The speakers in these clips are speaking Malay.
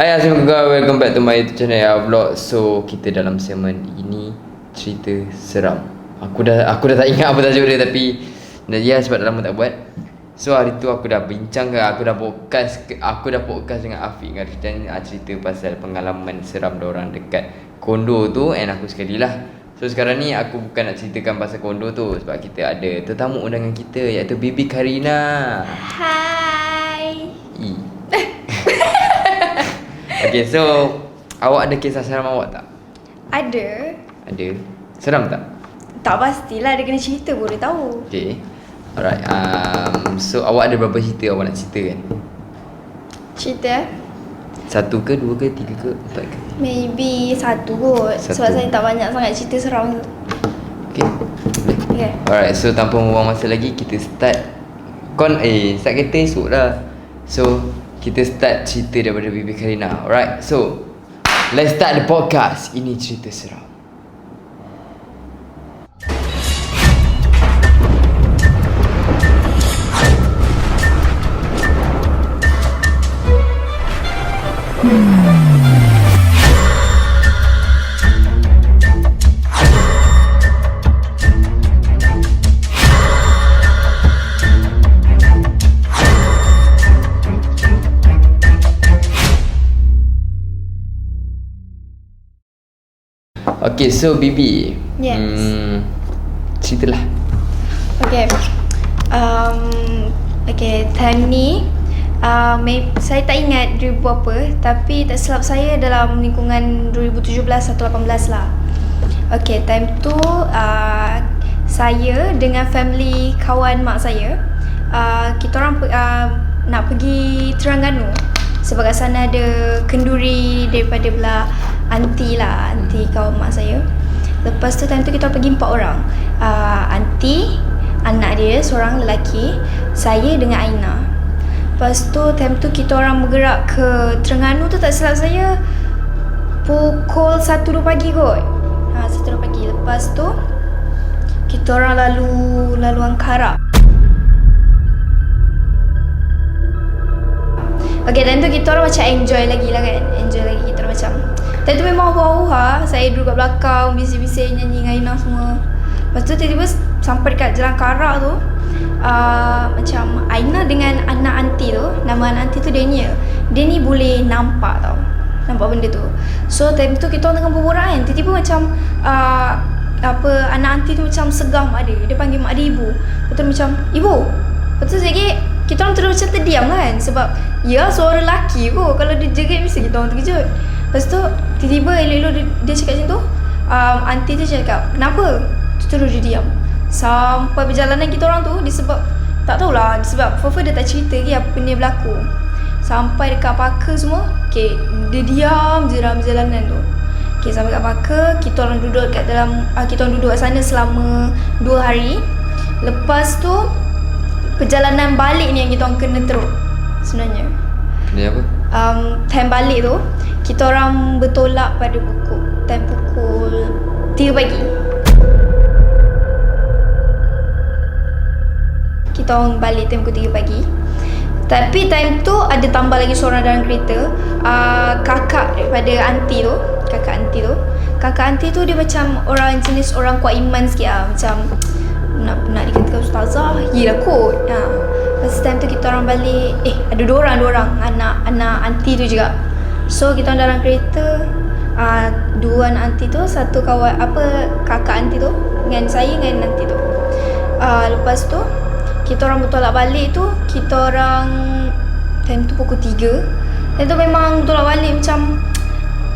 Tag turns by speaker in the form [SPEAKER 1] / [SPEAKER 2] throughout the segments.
[SPEAKER 1] Hai, assalamualaikum, welcome back to my YouTube channel ya vlog. So kita dalam segmen ini cerita seram. Aku dah tak ingat apa tajuk dia, tapi ya sebab dah lama tak buat. So hari tu aku dah bincang aku dah podcast dengan Afiq dengan Rizdan, cerita pasal pengalaman seram diorang dekat kondo tu. And aku sekali lah. So sekarang ni aku bukan nak ceritakan pasal kondo tu, sebab kita ada tetamu undangan kita, iaitu Bibi Karina.
[SPEAKER 2] Hai.
[SPEAKER 1] Okay, so awak ada kisah seram awak tak?
[SPEAKER 2] Ada.
[SPEAKER 1] Ada. Seram tak?
[SPEAKER 2] Tak pastilah, dia kena cerita baru dia tahu.
[SPEAKER 1] Okay. Alright. So awak ada berapa cerita awak nak cerita kan?
[SPEAKER 2] Cerita?
[SPEAKER 1] 1 ke, 2 ke, 3 ke, 4 ke?
[SPEAKER 2] Maybe 1 kot. Sebab saya tak banyak sangat cerita seram tu.
[SPEAKER 1] Okay.
[SPEAKER 2] Okay.
[SPEAKER 1] Alright, so tanpa membuang masa lagi, kita start. Start kereta esok lah. So kita start cerita daripada Bibi Karina. Alright, so let's start the podcast. Ini cerita seram. Okay, so Bibi,
[SPEAKER 2] Yes.
[SPEAKER 1] ceritalah.
[SPEAKER 2] Okay. Okay, time ni saya tak ingat 2000 apa, tapi tak silap saya dalam lingkungan 2017 atau 18 lah. Okay, time tu saya dengan family kawan mak saya, kita orang nak pergi Terengganu. Sebab kat sana ada kenduri daripada belah aunty kawan mak saya. Lepas tu time tu kita pergi 4 orang. Aunty, anak dia seorang lelaki, saya dengan Aina. Lepas tu time tu kita orang bergerak ke Terengganu tu, tak silap saya pukul 1-2 pagi kot. 1-2 pagi. Lepas tu kita orang lalu Angkara. Okay, time tu kita orang macam enjoy lagi kita orang macam. Time tu memang huha-huha, saya duduk kat belakang bising-bising nyanyi dengan Aina semua. Lepas tu tiba-tiba sampai dekat Jalan Karak tu, macam Aina dengan anak aunty tu, nama anak aunty tu Daniel. Dia ni boleh nampak benda tu. So time tu kita orang tengah berbual kan, tiba-tiba macam anak aunty tu macam segah mak dia panggil mak dia ibu. Lepas tu macam, ibu. Lepas tu sikit kita orang terus macam terdiam kan, sebab ya suara lelaki kot, kalau dia jerit mesti kita orang terkejut. Lepas tu tiba-tiba elok-elok dia cakap macam tu, aunty tu cakap, kenapa? Terus dia diam sampai perjalanan kita orang tu. Disebab tak tahulah, sebab Fafa dia tak cerita lagi apa benda berlaku. Sampai dekat Parker semua, okay, dia diam je dalam perjalanan tu. Okay, sampai kat Parker, kita orang duduk kat dalam, kita orang duduk kat sana selama 2 hari. Lepas tu perjalanan balik ni yang kita orang kena teruk sebenarnya.
[SPEAKER 1] Kena apa?
[SPEAKER 2] Time balik tu kita orang bertolak pada pukul 3 pagi. Kita orang balik time pukul 3 pagi. Tapi time tu ada tambah lagi seorang dalam kereta, kakak daripada aunty tu. Kakak aunty tu dia macam orang jenis orang kuat iman sikit lah. Macam nak dikatakan ustazah, yelah kot. Lepas time tu kita orang balik, ada dua orang anak aunty tu juga. So kita orang dalam kereta, dua anak aunty tu, satu kawan kakak aunty tu dengan saya dengan aunty tu. Lepas tu kita orang bertolak balik tu, kita orang time tu pukul 3. Time tu memang bertolak balik macam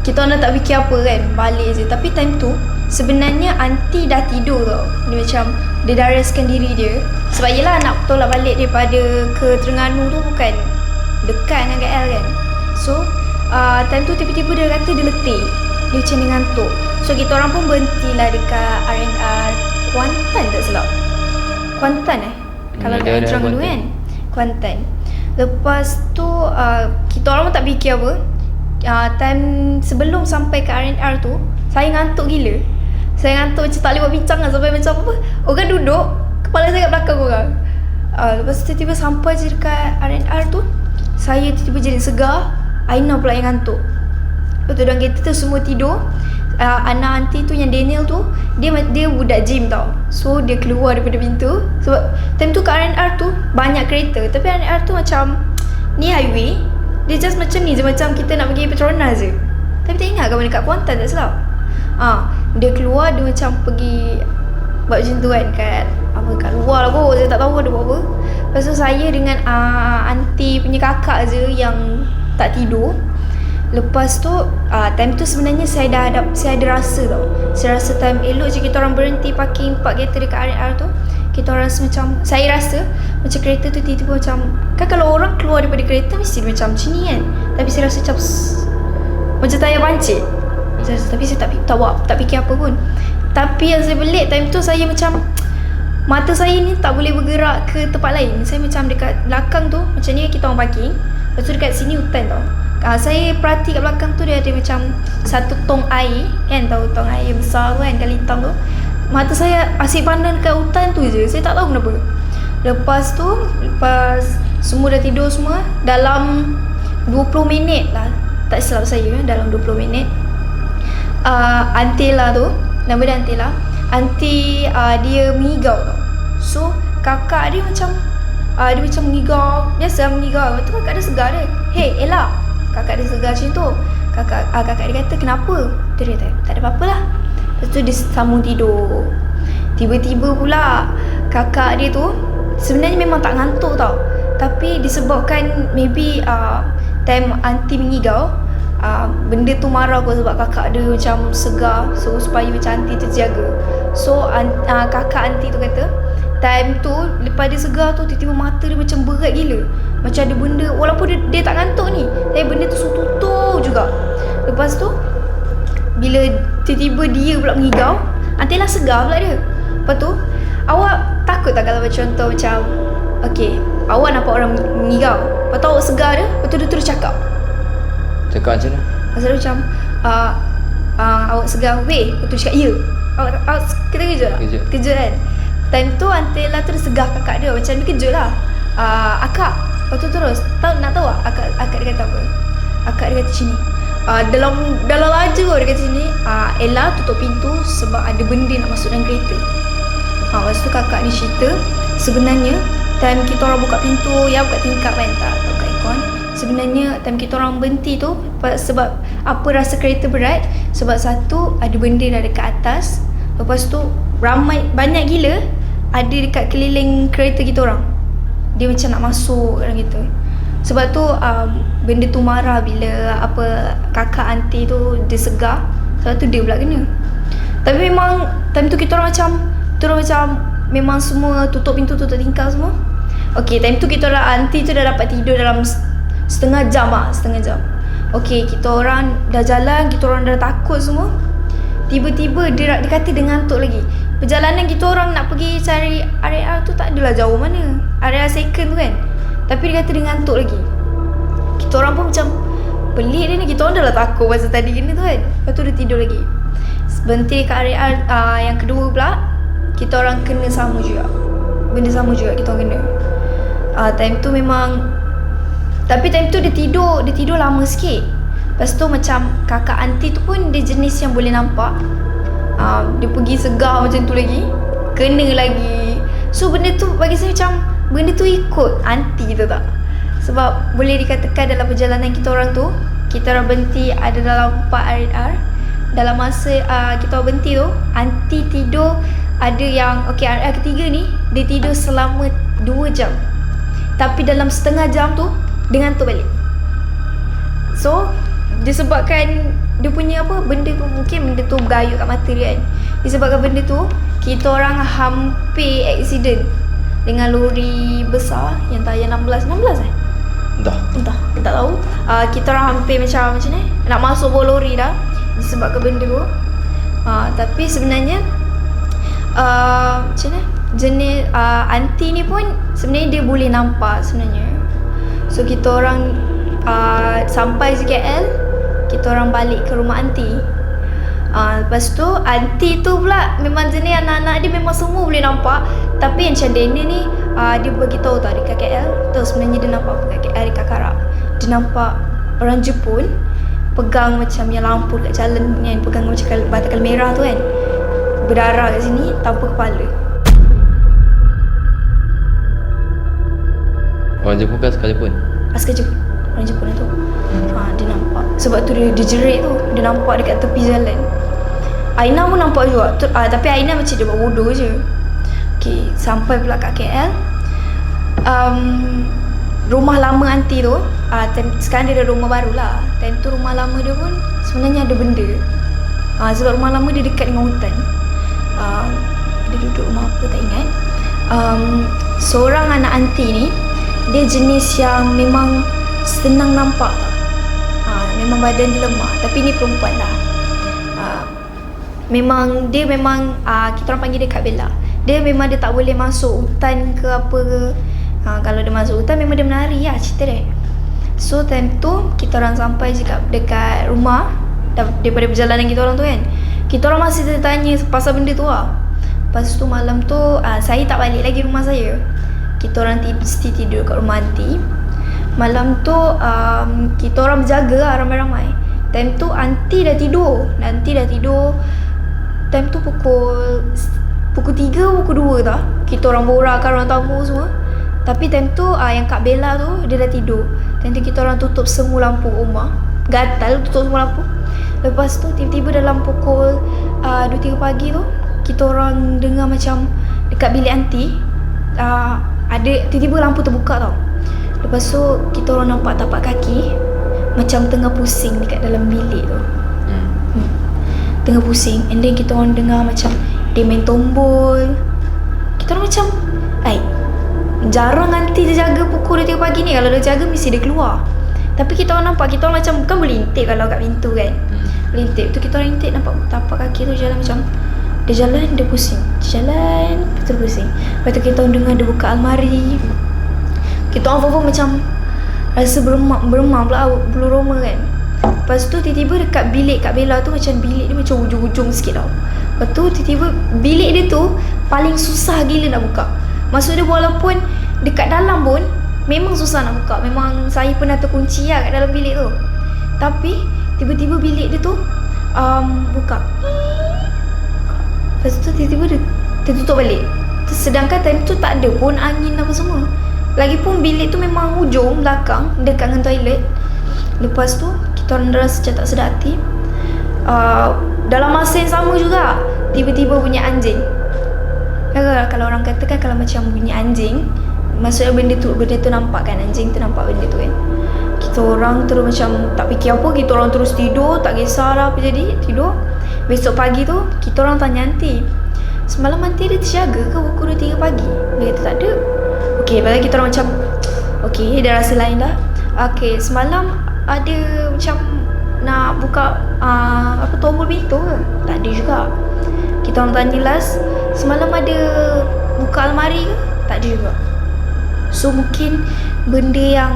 [SPEAKER 2] kita orang tak fikir apa kan, balik je. Tapi time tu sebenarnya aunty dah tidur tau. Dia macam dia dah reskan diri dia. Sebab yelah nak tolak balik daripada ke Terengganu tu bukan dekat dengan KL kan. So time tu tiba-tiba dia kata dia letih, dia macam dia ngantuk. So kita orang pun berhentilah dekat R&R Kuantan tak silap. Kuantan kalau dekat Terengganu kan, Kuantan. Lepas tu kita orang pun tak fikir apa. Time sebelum sampai ke R&R tu, saya ngantuk gila. Saya ngantuk macam tak boleh buat bincang lah. Sampai macam apa, orang duduk, kepala saya kat belakang orang. Lepas tu tiba-tiba sampai je dekat R&R tu, saya tiba-tiba jadi segar. Aina pula yang ngantuk. Lepas tu dalam kereta tu semua tidur. Anak aunty tu yang Daniel tu, dia budak gym tau. So dia keluar daripada pintu. Sebab time tu kat R&R tu banyak kereta, tapi R&R tu macam ni highway. Dia just macam ni je, macam kita nak pergi Petronas je. Tapi tak ingat kamu dekat Kuantan tak silap. Dia keluar, dia macam pergi buat macam tu kan, kat luar lah kot. Saya tak tahu ada buat apa. Lepas tu saya dengan aunty punya kakak je yang tak tidur. Lepas tu time tu sebenarnya saya ada rasa tau. Saya rasa time elok je kita orang berhenti parking 4 kereta dekat R&R tu. Kita orang rasa macam, saya rasa macam kereta tu tiba-tiba macam, kan kalau orang keluar daripada kereta mesti dia macam ni kan. Tapi saya rasa macam macam tayar pancit. Tapi saya tak fikir apa pun. Tapi yang saya belik time tu, saya macam mata saya ni tak boleh bergerak ke tempat lain. Saya macam dekat belakang tu, macam ni kita orang parking. Lepas tu dekat sini hutan tau. Saya perhati kat belakang tu dia ada macam satu tong air kan, tahu tong air besar tu kan, kali hitam tu. Mata saya asyik pandang kat hutan tu je. Saya tak tahu kenapa. Lepas semua dah tidur semua, dalam 20 minit lah, tak silap saya, dalam 20 minit Antela tu, nama dia Antela. Aunty dia mengigau tau. So kakak dia macam mengigau, biasa mengigau. Lepas tu kakak dia segar dia, "Hey Ella." Kakak dia segar macam tu. Kakak dia kata, "Kenapa?" Dia kata, "Tak ada apa-apa lah." Lepas tu dia sambung tidur. Tiba-tiba pula kakak dia tu sebenarnya memang tak ngantuk tau. Tapi disebabkan maybe time aunty mengigau, benda tu marah kot sebab kakak dia macam segar. So supaya macam aunty tu jaga. So kakak aunty tu kata time tu lepas dia segar tu, tiba-tiba mata dia macam berat gila. Macam ada benda, walaupun dia tak ngantuk ni, tapi benda tu tutup juga. Lepas tu bila tiba-tiba dia pula mengigau, Antela segar pula dia. Lepas tu, awak takut tak kalau contoh macam, okay, awak nampak orang mengigau, lepas tu awak segar dia, lepas tu dia terus cakap
[SPEAKER 1] macam mana?
[SPEAKER 2] Pasal dia macam awak segar, weh. Lepas tu cakap, ya. Awak kita kejut tak? Kejut kan. Time tu Antela terus segar kakak dia, macam dia kejut lah. Akak. Lepas tu terus, nak tahu tak akak dia kata apa? Akak dia kata macam ni, dalam laju dia kata sini, Ella tutup pintu sebab ada benda nak masuk dalam kereta. Lepas tu kakak ni cerita, sebenarnya time kita orang buka pintu, ya buka tingkap kan, tak buka aircon. Sebenarnya time kita orang berhenti tu sebab apa rasa kereta berat, sebab satu ada benda dah dekat atas. Lepas tu banyak gila ada dekat keliling kereta kita orang. Dia macam nak masuk dalam kereta. Sebab tu benda tu marah bila kakak aunty tu dia segar. Sebab tu dia pula kena. Tapi memang time tu kita orang macam memang semua tutup pintu, tutup tingkap semua. Okay, time tu kita orang aunty tu dah dapat tidur dalam setengah jam. Okay, kita orang dah jalan, kita orang dah takut semua. Tiba-tiba dia kata dia ngantuk lagi. Perjalanan kita orang nak pergi cari area tu tak adalah jauh mana, area second tu kan. Tapi dia kata dia ngantuk lagi. Kita orang pun macam pelik dia ni, kita orang dah lah takut pasal tadi kena tu kan. Lepas tu dia tidur lagi. Berhenti kat area yang kedua pula, kita orang kena sama juga. Benda sama juga kita orang kena. Time tu memang, tapi time tu dia tidur lama sikit. Lepas tu macam kakak aunty tu pun dia jenis yang boleh nampak. Dia pergi segar macam tu lagi, kena lagi. So benda tu bagi saya macam, benda tu ikut aunty tu tak. Sebab boleh dikatakan dalam perjalanan kita orang tu, kita orang berhenti ada dalam 4 R&R. Dalam masa kita orang berhenti tu, aunty tidur ada yang, okay, R&R ketiga ni dia tidur selama 2 jam. Tapi dalam setengah jam tu dia ngantuk balik. So disebabkan dia punya benda tu, mungkin benda tu bergayut kat mata dia kan. Disebabkan benda tu, kita orang hampir accident dengan lori besar yang tayar 16 Entah, tak tahu. Kita orang hampir macam ni nak masuk bawah lori dah disebabkan benda tu. Tapi sebenarnya macam mana, jenis aunty ni pun sebenarnya dia boleh nampak sebenarnya. So kita orang sampai je KL, kita orang balik ke rumah aunty. Lepas tu aunty tu pula memang jenis anak-anak dia memang semua boleh nampak. Tapi yang macam Daniel ni, dia bagi tahu tau dekat KL tu sebenarnya dia nampak dekat KL, dekat Karak. Dia nampak orang Jepun pegang macam yang lampu kat jalan yang pegang macam batakal merah tu kan, berdarah kat sini tanpa kepala.
[SPEAKER 1] Orang Jepun kan sekali pun.
[SPEAKER 2] Askar Jepun, orang Jepun tu. Dia nampak. Sebab tu dia jerit tu, dia nampak dekat tepi jalan. Aina pun nampak juga. Tapi Aina macam dia buat bodoh je. Okay, sampai pula kat KL. Rumah lama aunty tu, sekarang dia ada rumah baru lah. Dan tu rumah lama dia pun sebenarnya ada benda. Sebab rumah lama dia dekat dengan hutan. Dia duduk rumah apa tak ingat. Seorang anak aunty ni, dia jenis yang memang senang nampak tau. Memang badan dia lemah. Tapi ni perempuan lah. Dia memang kita orang panggil dia Kak Bella. Dia tak boleh masuk hutan ke apa ke. Kalau dia masuk hutan memang dia menari lah cerita dia. So time tu kita orang sampai dekat rumah. Daripada perjalanan kita orang tu kan, kita orang masih tertanya pasal benda tu lah. Lepas tu malam tu saya tak balik lagi rumah saya. Kita orang mesti tidur kat rumah aunty. Malam tu kita orang berjaga lah ramai-ramai. Time tu aunty dah tidur. Time tu pukul 3, pukul 2 dah. Kita orang borakkan orang tamu semua. Tapi time tu yang Kak Bella tu dia dah tidur. Time tu kita orang tutup semua lampu rumah. Gatal tutup semua lampu. Lepas tu tiba-tiba dalam pukul 2-3 pagi tu, kita orang dengar macam dekat bilik aunty ada tiba-tiba lampu terbuka tau. Lepas tu kita orang nampak tapak kaki macam tengah pusing dekat dalam bilik tu. Tengah pusing. And then kita orang dengar macam dia main tombol. Kita orang macam jarang aunty dia jaga pukul 2-3 pagi ni. Kalau dia jaga mesti dia keluar. Tapi kita orang nampak, kita orang macam bukan boleh intip kalau kat pintu kan. Boleh intip. Tu kita orang intip nampak tapak kaki tu jalan macam dia jalan, dia pusing. Dia jalan, betul pusing. Lepas tu kita orang dengar dia buka almari. Kita orang apa-apa macam rasa beremam pula bulu roma kan. Lepas tu tiba-tiba dekat bilik Kak Bella tu, macam bilik dia macam ujung-ujung sikit tau. Lepas tu tiba-tiba bilik dia tu paling susah gila nak buka. Maksud dia walaupun dekat dalam pun memang susah nak buka. Memang saya pernah terkunci lah kat dalam bilik tu. Tapi tiba-tiba bilik dia tu buka. Lepas tu tiba-tiba dia tutup balik. Sedangkan time tu tak ada pun angin apa semua. Lagipun bilik tu memang hujung belakang dekat dengan toilet. Lepas tu kita orang rasa macam tak sedar hati. Dalam masa yang sama juga tiba-tiba bunyi anjing. Kalau orang kata kan kalau macam bunyi anjing, maksudnya benda tu nampak kan. Anjing tu nampak benda tu kan. Kita orang terus macam tak fikir apa. Kita orang terus tidur. Tak kisahlah apa jadi, tidur. Besok pagi tu kita orang tanya aunty, semalam aunty dia terjaga ke pukul 2-3 pagi? Dia kata tak ada. Okay, lepas kita orang macam okay, dah rasa lain dah. Okay, semalam ada macam nak buka tombol pintu ke? Tak ada juga. Kita orang tanya last, semalam ada buka almari ke? Tak ada juga. So mungkin benda yang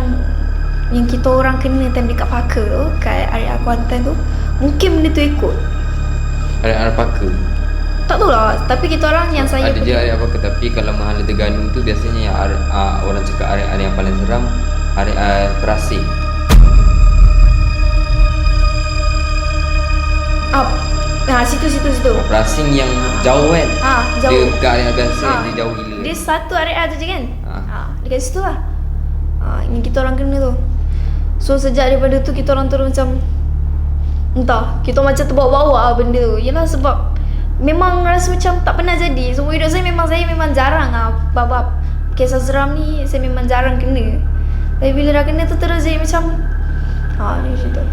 [SPEAKER 2] kita orang kena time dekat Parker tu, kat area Kuantan tu, mungkin benda tu ikut
[SPEAKER 1] Area Parker.
[SPEAKER 2] tak tahu lah. Tapi kita orang yang saya
[SPEAKER 1] ada je area Parker. Tapi kalau Mahala Terengganu tu biasanya yang orang cakap area yang paling seram area Perasing.
[SPEAKER 2] Situ.
[SPEAKER 1] Perasing yang jauh kan.
[SPEAKER 2] Jauh.
[SPEAKER 1] Dia kat area biasa dia jauh gila.
[SPEAKER 2] Dia satu area tu je kan. Dekat situ lah. Yang kita orang kena tu. So sejak daripada tu kita orang terus macam entah, kita macam terbawa-bawa benda tu. Yelah sebab memang rasa macam tak pernah jadi. Semua hidup saya memang jarang bab-bab kisah seram ni saya memang jarang kena. Tapi bila dah kena tu terus jadi macam macam tu.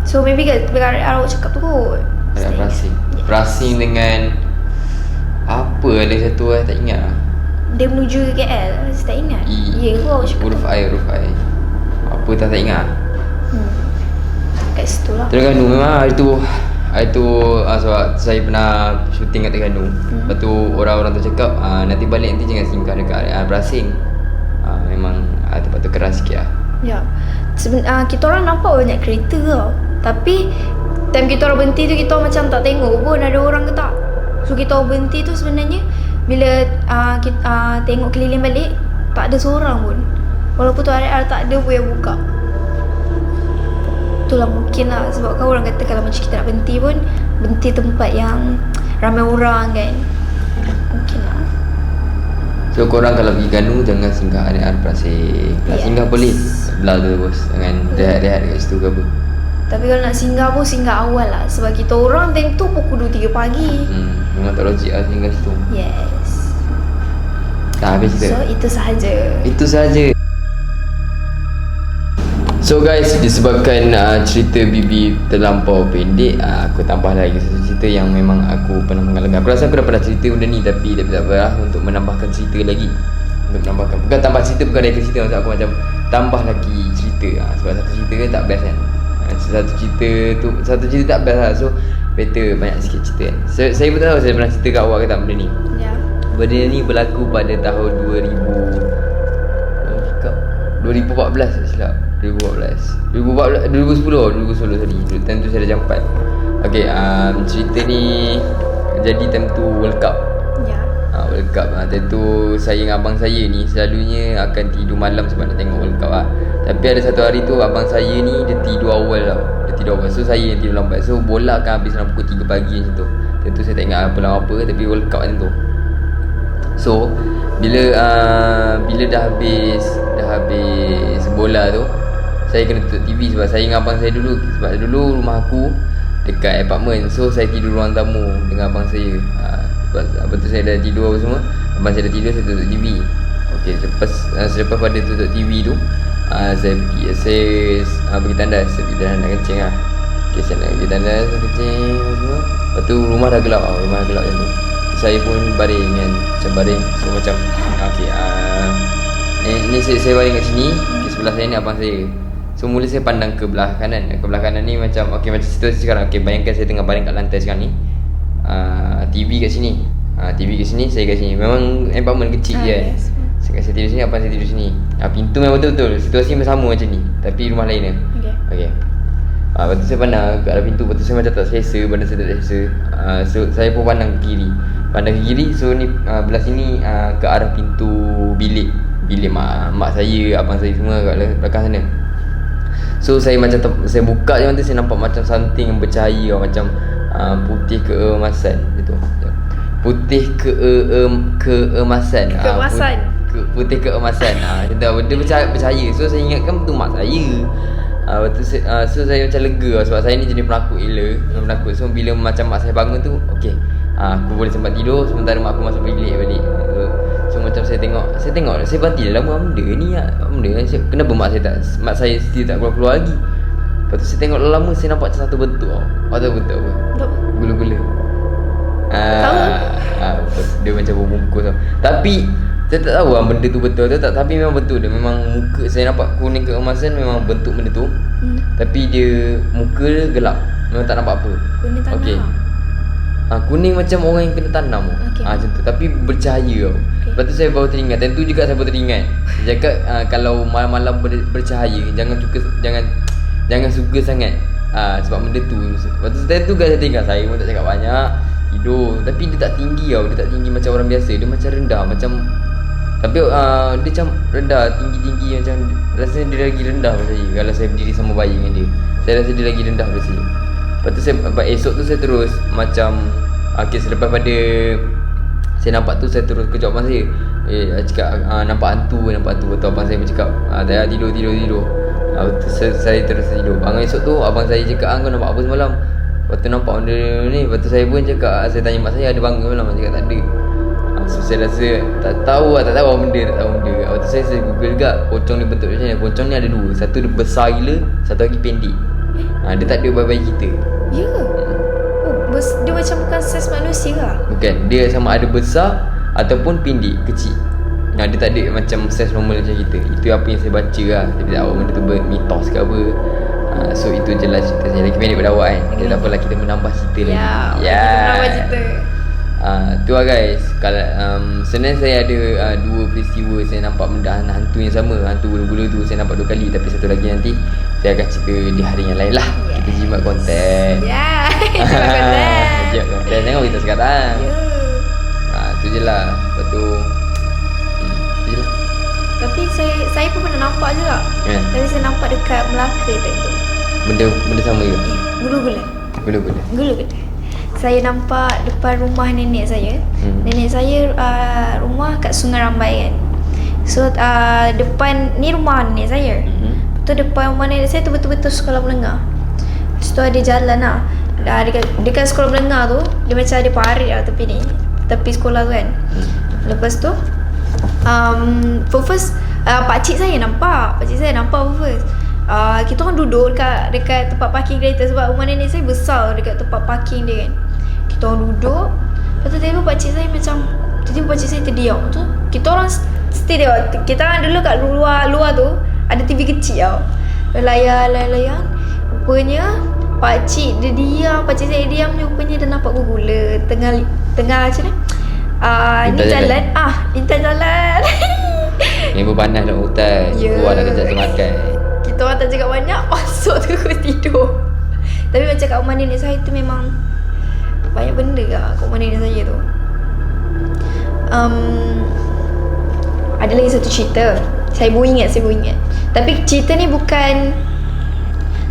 [SPEAKER 2] So maybe kat awak cakap tu kot.
[SPEAKER 1] Area Perasing. Perasing dengan apa ada satu tak ingat lah.
[SPEAKER 2] Dia menuju ke KL, saya tak ingat. Ya ke awak cakap?
[SPEAKER 1] Huruf I. Apa tak ingat.
[SPEAKER 2] Kat situ lah.
[SPEAKER 1] Terengganu memang hari tu sebab saya pernah syuting kat Terengganu. Lepas tu orang-orang tu cakap nanti balik nanti jangan singgah dekat area Perasing. Memang tempat tu keras sikit lah.
[SPEAKER 2] Ya. Kita orang nampak banyak kereta tau. Tapi time kita orang berhenti tu kita orang macam tak tengok pun ada orang ke tak. So kita orang berhenti tu sebenarnya bila kita tengok keliling balik tak ada seorang pun. Walaupun tu area tak ada pun yang buka. itulah mungkin lah. Sebab kan orang kata kalau macam kita nak berhenti pun, berhenti tempat yang ramai orang kan. Mungkin lah.
[SPEAKER 1] So korang kalau pergi Ganu jangan singgah area Prasik. Kalau singgah boleh belah tu bos. Jangan rehat-rehat kat situ ke apa.
[SPEAKER 2] Tapi kalau nak singgah pun singgah awal lah. Sebab kita orang time tu pukul 2-3 pagi.
[SPEAKER 1] Memang tak logik lah singgah situ.
[SPEAKER 2] Yes.
[SPEAKER 1] Dah habis cerita.
[SPEAKER 2] So itu sahaja.
[SPEAKER 1] Itu sahaja. So guys, disebabkan cerita Bibi terlampau pendek, aku tambah lagi satu cerita yang memang aku pernah mengalami. Aku rasa aku dah pernah cerita benda ni, tapi tak apa lah, untuk menambahkan cerita lagi. Untuk menambahkan, bukan tambah cerita, bukan dari cerita, maksud aku macam tambah lagi cerita. Sebab satu cerita kan tak best kan. Satu cerita tak best lah. So better banyak sikit cerita kan. Saya pun tahu saya pernah cerita kat awak ke tak benda ni.
[SPEAKER 2] Ya.
[SPEAKER 1] Benda ni berlaku pada tahun 2014 tak silap. 2010 sorry. Time tu saya dah jam 4. Okay, cerita ni jadi time tu World Cup.
[SPEAKER 2] Ya.
[SPEAKER 1] World Cup time tu saya dengan abang saya ni selalunya akan tidur malam sebab nak tengok World Cup lah. Tapi ada satu hari tu abang saya ni dia tidur awal tau. So saya yang tidur lambat. So bola akan habis dalam pukul 3 pagi macam tu. Time tu saya tak ingat apa tapi World Cup time tu. So bila dah habis bola tu, saya kena tutup TV sebab saya dengan abang saya dulu. Sebab dulu rumah aku dekat apartment. So saya tidur ruang tamu dengan abang saya. Lepas tu saya dah tidur apa semua, abang saya dah tidur, saya tutup TV. Okay, selepas pada tutup TV tu, saya pergi tandas. Saya pergi tandas nak kencing lah. Okay, saya nak pergi tandas, saya kencing semua. Lepas tu rumah dah gelap macam tu. Saya pun baring kan, macam baring. So macam okay, ni saya baring kat sini. Okay, sebelah saya ni abang saya. So mula saya pandang ke belah kanan. Ke belah kanan ni macam okay, macam situasi sekarang. Okay, bayangkan saya tengah baring kat lantai sekarang ni. TV kat sini. TV kat sini, saya kat sini. Memang apartment kecil je kan.
[SPEAKER 2] Yes.
[SPEAKER 1] Saya tidur sini, abang saya tidur sini. Pintu memang betul-betul situasi memang sama macam ni, tapi rumah lain lah. Okay. Lepas tu saya pandang ke arah pintu. Lepas tu saya macam tak selesa, badan saya tak selesa. So saya pun pandang ke kiri. So ni belah sini ke arah pintu bilik mak saya, abang saya semua kat belakang sana. So saya macam saya buka je mata, saya nampak macam something yang bercahaya macam putih keemasan gitu. Putih keemasan. Putih keemasan. Macam tu dia bercahaya. So saya ingatkan betul mak saya. So saya macam lega sebab saya ni jenis penakut gila. So bila macam mak saya bangun tu, okay, aku boleh sempat tidur sementara mak aku masuk bilik balik. So macam saya tengok, saya berhenti lama benda ni kenapa mak saya still tak keluar lagi. Lepas tu saya tengok lama, saya nampak macam satu bentuk tau. Tahu bentuk apa? Gula-gula. Dia macam berbungkus tau. Tapi saya tak tahu benda tu betul atau tak. Tapi memang betul dia. Memang muka saya nampak kuning keemasan, memang bentuk benda tu. Tapi dia muka dia gelap. Memang tak nampak apa.
[SPEAKER 2] Kuning tanam.
[SPEAKER 1] Okay. Kuning macam orang yang kena tanam. Macam tu. Tapi bercahaya tau. Lepas tu saya baru teringat. Dan tu juga saya baru teringat. Dia cakap kalau malam-malam bercahaya, jangan suka sangat. Sebab benda tu. Lepas tu saya teringat. Saya pun tak cakap banyak, tidur. Tapi dia tak tinggi tau. Dia tak tinggi macam orang biasa. Dia macam rendah. Tapi dia macam rendah, tinggi-tinggi. Macam rasanya dia lagi rendah daripada saya. Kalau saya berdiri sama bayi dengan dia, saya rasa dia lagi rendah daripada saya. Lepas tu esok tu saya terus macam okay, selepas pada saya nampak tu, saya terus kejap abang saya. Cakap nampak hantu. Lepas tu abang saya bercakap dah tidur. Lepas tu saya terus tidur. Bangun esok tu abang saya cakap, kau nampak apa semalam? Lepas tu nampak benda ni. Lepas tu saya pun cakap, saya tanya mak saya ada bangun semalam. Dia cakap tak ada. So saya rasa tak tahu benda. Lepas tu saya google juga pocong ni bentuk macam mana. Pocong ni ada dua. Satu dia besar gila, satu lagi pendek. Dia tak ada bayi kita.
[SPEAKER 2] Ya ke? Dia macam bukan saiz manusia lah.
[SPEAKER 1] Bukan, dia sama ada besar ataupun pendek, kecil. Dia tak ada macam saiz normal macam kita. Itu apa yang saya baca lah. Saya tak tahu benda tu mitos ke apa. So itu je lah cerita saya. Lagi pendek pada awak kan. Okay. Tak apalah, kita menambah cerita lagi.
[SPEAKER 2] Kita menambah cerita.
[SPEAKER 1] Tu lah guys. Kalau sebenarnya saya ada dua peristiwa saya nampak benda hantu yang sama. Hantu bulu-bulu tu saya nampak 2 kali. Tapi satu lagi nanti saya akan cerita di hari yang lain lah. Kita jimat konten. Jimat konten. Tengok kita sekarang. Tu je lah. Lepas tu tu je lah.
[SPEAKER 2] Tapi saya pun pernah nampak juga. Tapi saya nampak dekat Melaka tadi tu.
[SPEAKER 1] Benda sama ke?
[SPEAKER 2] Gula-gula.
[SPEAKER 1] Gula-gula.
[SPEAKER 2] Gula-gula. Saya nampak depan rumah nenek saya. Nenek saya rumah kat Sungai Rambai kan. So depan ni rumah nenek saya. Betul depan rumah nenek saya tu betul-betul sekolah menengah. Lepas tu ada jalan lah. Dekat sekolah menengah tu dia macam ada parit lah tepi ni. Tepi sekolah tu kan. Lepas tu first pakcik saya nampak first. Kita orang duduk dekat tempat parking kereta sebab rumah nenek saya besar dekat tempat parking dia kan. Kita orang duduk. Lepas tu tiba-tiba pakcik saya macam pakcik saya terdiam tu. Kita orang stay dia. Kita orang dulu kat luar tu ada TV kecil tau. Layar. Rupanya pakcik saya diam je, rupanya dia nampak gula tengah macam ni. Ni jalan. Intan jalan.
[SPEAKER 1] Yang berpanas dalam hutan. Keluar dah kejap makan.
[SPEAKER 2] Kita orang tak cakap banyak, masuk terus tidur. Tapi macam kat rumah nenek saya tu memang banyak benda kat rumah nenek saya tu. Ada lagi satu cerita. Saya baru ingat. Tapi cerita ni bukan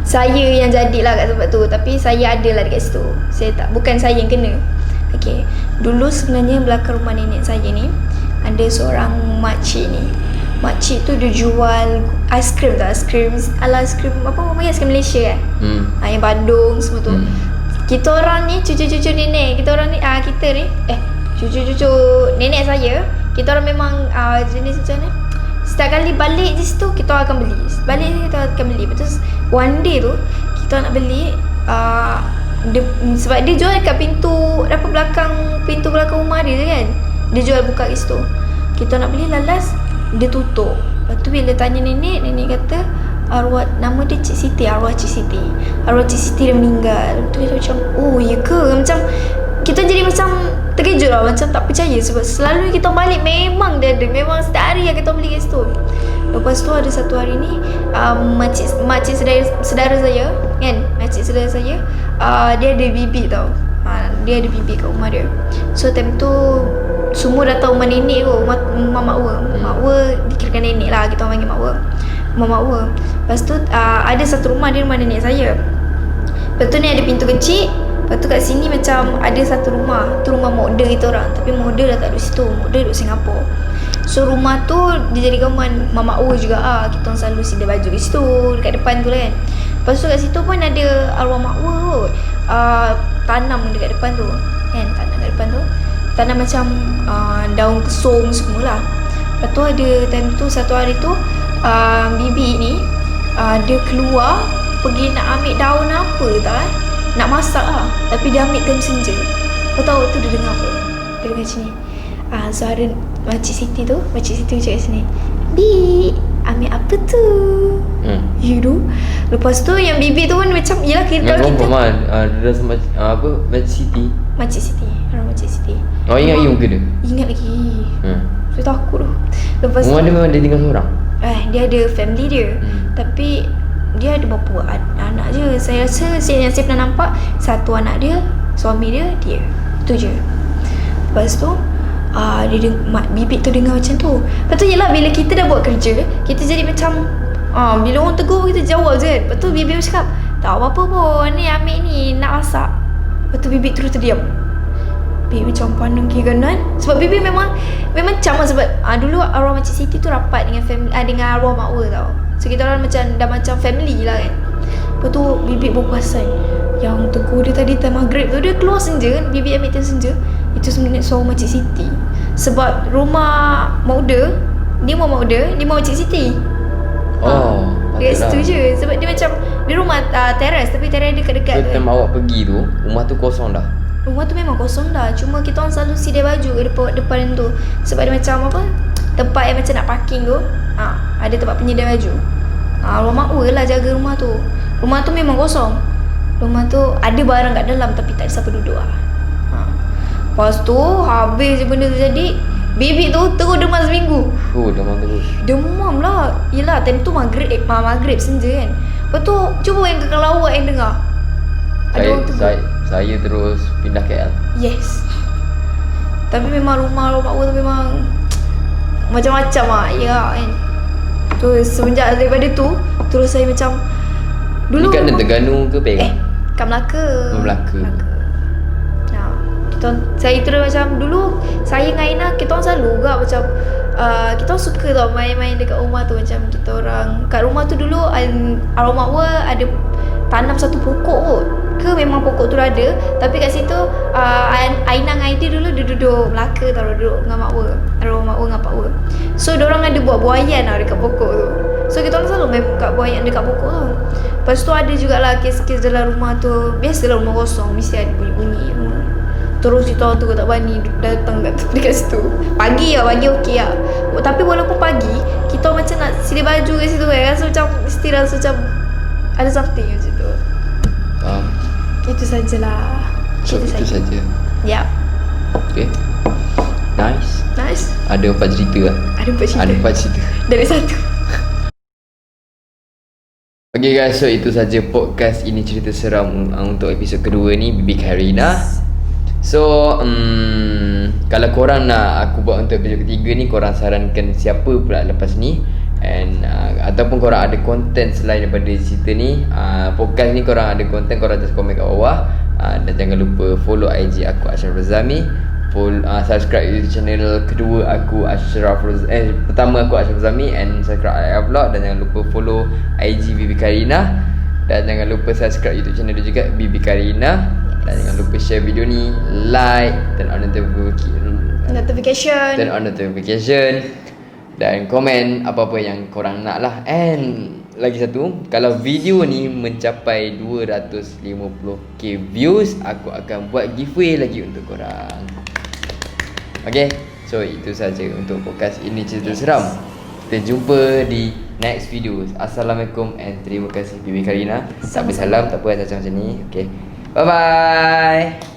[SPEAKER 2] saya yang jadilah kat tempat tu, tapi saya ada lah dekat situ. Bukan saya yang kena. Okay. Dulu sebenarnya belakang rumah nenek saya ni ada seorang makcik ni. Makcik tu dia jual aiskrim apa aiskrim Malaysia kan. Yang Bandung semua tu. Kita orang ni cucu-cucu nenek, kita ni cucu-cucu nenek saya, kita orang memang jenis macam ni. Setiap kali balik di situ kita orang akan beli. Lepas tu one day tu kita nak beli sebab dia jual dekat pintu belakang rumah dia je kan. Dia jual buka kat situ. Kita nak beli, lalas dia tutup. Lepas tu bila tanya nenek kata nama dia Cik Siti. Arwah Cik Siti dah meninggal. Lepas tu kita macam, oh ya ke? Macam kita jadi macam terkejut lah, macam tak percaya sebab selalu kita balik memang dia ada. Memang setiap hari yang kita beli kat situ. Lepas tu ada satu hari ni makcik saudara saya kan, dia ada bibik tau. Dia ada bibik kat rumah dia. So time tu semua dah tahu rumah nenek tu, rumah makwa dikirakan nenek lah, kita orang panggil rumah makwa. Lepas tu ada satu rumah dia, rumah nenek saya. Lepas tu ni ada pintu kecil. Lepas tu kat sini macam ada satu rumah. Tu rumah mokda kita orang. Tapi mokda dah tak duduk situ, mokda duduk Singapura. So rumah tu dia jadi rumah Mamak O juga Kita orang selalu sidai baju di situ, dekat depan tu lah kan. Lepas tu kat situ pun ada arwah Mak O kot. Tanam dekat depan tu kan, tanam macam daun kesung semualah. Lepas tu ada time tu satu hari tu bibi ni dia keluar pergi nak ambil daun apa tak nak masak lah, tapi dia ambil time senja. Kau tahu tu dia dengar apa? Dia dengar macam ni, suara Makcik Siti cakap sini, Bi, ambil apa tu? You know. Lepas tu yang bibi tu pun macam, yelah kita
[SPEAKER 1] dia rasa macam Makcik Siti. Oh, ingat you ke dia?
[SPEAKER 2] Ingat lagi. Saya takut tu. Lepas
[SPEAKER 1] rumah dia memang dia tinggal seorang?
[SPEAKER 2] Dia ada family dia. Tapi dia ada berapa anak je. Saya rasa yang saya pernah nampak, satu anak dia, suami dia. Itu je. Lepas tu bibik tu dengar macam tu. Lepas tu yelah, bila kita dah buat kerja, kita jadi macam bila orang tegur kita jawab je kan. Lepas tu bibik cakap, tak apa-apa pun, ni ambil ni nak masak. Lepas tu bibik terus terdiam. Bibik macam pandang kiri kanan. Sebab bibik memang camat. Sebab dulu arwah Makcik Siti tu rapat dengan family, dengan arwah Mak Wa tau. So kita orang dah macam family lah kan. Lepas tu bibik baru perasan yang tegur dia tadi time maghrib tu, dia keluar senja kan. Bibik ambil time senja, itu sebenarnya suara Makcik Siti. Sebab rumah Mauda, ni rumah Makcik Siti. Dekat situ je. Sebab dia macam, dia rumah teras, tapi teras dekat-dekat.
[SPEAKER 1] So time awak pergi tu, rumah tu kosong dah?
[SPEAKER 2] Rumah tu memang kosong dah. Cuma kita orang selalu sidai baju ke depan tu. Sebab dia macam tempat yang macam nak parking tu, ada tempat penyedia baju. Rumah Mak lah jaga rumah tu. Rumah tu memang kosong. Rumah tu ada barang kat dalam, tapi tak ada siapa duduk lah. Lepas tu habis je benda tu jadi, bibik tu terus demam seminggu.
[SPEAKER 1] Demam terus?
[SPEAKER 2] Demam lah. Yelah time tu maghrib senja kan. Lepas tu cuba yang kalau awak yang dengar,
[SPEAKER 1] saya terus pindah KL.
[SPEAKER 2] Yes. Tapi memang rumah Mak Wa tu memang macam-macam lah. Ya kan. Tu semenjak daripada tu, terus saya macam
[SPEAKER 1] Ni kat Terengganu ke Perak?
[SPEAKER 2] Kat Melaka.
[SPEAKER 1] Melaka.
[SPEAKER 2] Saya itu macam dulu saya dengan Aina kita orang selalu juga macam kita orang suka tau main-main dekat rumah tu. Macam kita orang kat rumah tu dulu arwah mak wa ada tanam satu pokok kot. Ke memang pokok tu ada, tapi kat situ Aina dengan Aidil dulu dia duduk Melaka tau, duduk dengan mak wa, arwah mak wa dengan pak wa. So diorang ada buat buaian tau dekat pokok tu. So kita orang selalu main kat buaian dekat pokok tu. Lepas tu ada jugalah kes-kes dalam rumah tu. Biasalah rumah kosong mesti ada bunyi-bunyi rumah. Terus kita orang tu tak berani datang dekat situ. Pagi okey lah. Tapi walaupun pagi, kita macam nak silih baju kat situ kan. Rasa macam, mesti rasa macam ada something kat situ. Itu sajalah.
[SPEAKER 1] So itu saja.
[SPEAKER 2] Ya.
[SPEAKER 1] Okay. Nice. Ada 4 cerita lah.
[SPEAKER 2] Ada 4 cerita. Dari 1.
[SPEAKER 1] Okay guys, so itu saja podcast ini cerita seram untuk episod kedua ni, Bibi Karina. So kalau korang nak aku buat untuk episod ketiga ni, korang sarankan siapa pula lepas ni, and ataupun korang ada konten selain daripada cerita ni, podcast ni korang ada konten, korang just komen kat bawah. Dan jangan lupa follow IG aku Ashraf Razami, subscribe YouTube channel kedua aku pertama aku Ashraf Razami, and subscribe Ayah Vlog. Dan jangan lupa follow IG Bibi Karina, dan jangan lupa subscribe YouTube channel dia juga, Bibi Karina. Dan jangan lupa share video ni, like, turn on notification, dan komen apa-apa yang korang nak lah. And lagi satu, kalau video ni mencapai 250k views, aku akan buat giveaway lagi untuk korang. Okay, so itu saja untuk podcast ini cerita seram. Kita jumpa di next video. Assalamualaikum and terima kasih Bibi Karina. Tak bersalam, tak apa macam ni. Okay, bye bye.